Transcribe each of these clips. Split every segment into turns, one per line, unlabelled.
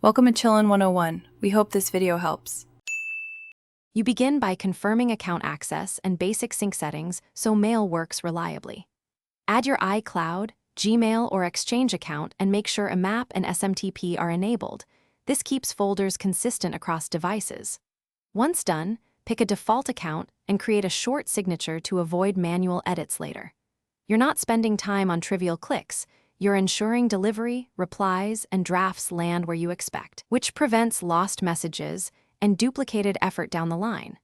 Welcome to Chillin' 101. We hope this video helps.
You begin by confirming account access and basic sync settings so mail works reliably. Add your iCloud, Gmail, or Exchange account and make sure IMAP and SMTP are enabled. This keeps folders consistent across devices. Once done, pick a default account and create a short signature to avoid manual edits later. You're not spending time on trivial clicks. You're ensuring delivery, replies, and drafts land where you expect, which prevents lost messages and duplicated effort down the line.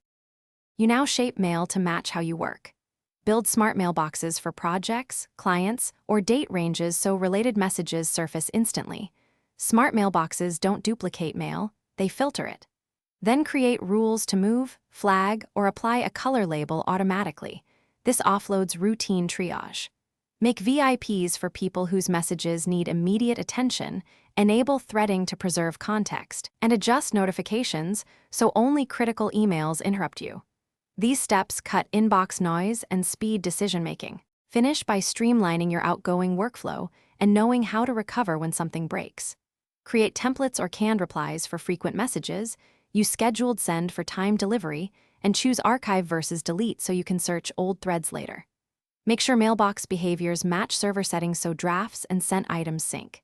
You now shape mail to match how you work. Build smart mailboxes for projects, clients, or date ranges so related messages surface instantly. Smart mailboxes don't duplicate mail, they filter it. Then create rules to move, flag, or apply a color label automatically. This offloads routine triage. Make VIPs for people whose messages need immediate attention, enable threading to preserve context, and adjust notifications so only critical emails interrupt you. These steps cut inbox noise and speed decision-making. Finish by streamlining your outgoing workflow and knowing how to recover when something breaks. Create templates or canned replies for frequent messages, use scheduled send for time delivery, and choose archive versus delete so you can search old threads later. Make sure mailbox behaviors match server settings so drafts and sent items sync.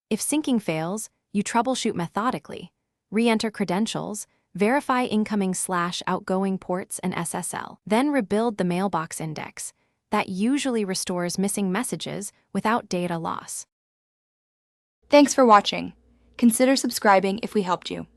If syncing fails, you troubleshoot methodically. Re-enter credentials, verify incoming/outgoing ports and SSL. Then rebuild the mailbox index. That usually restores missing messages without data loss.
Thanks for watching. Consider subscribing if we helped you.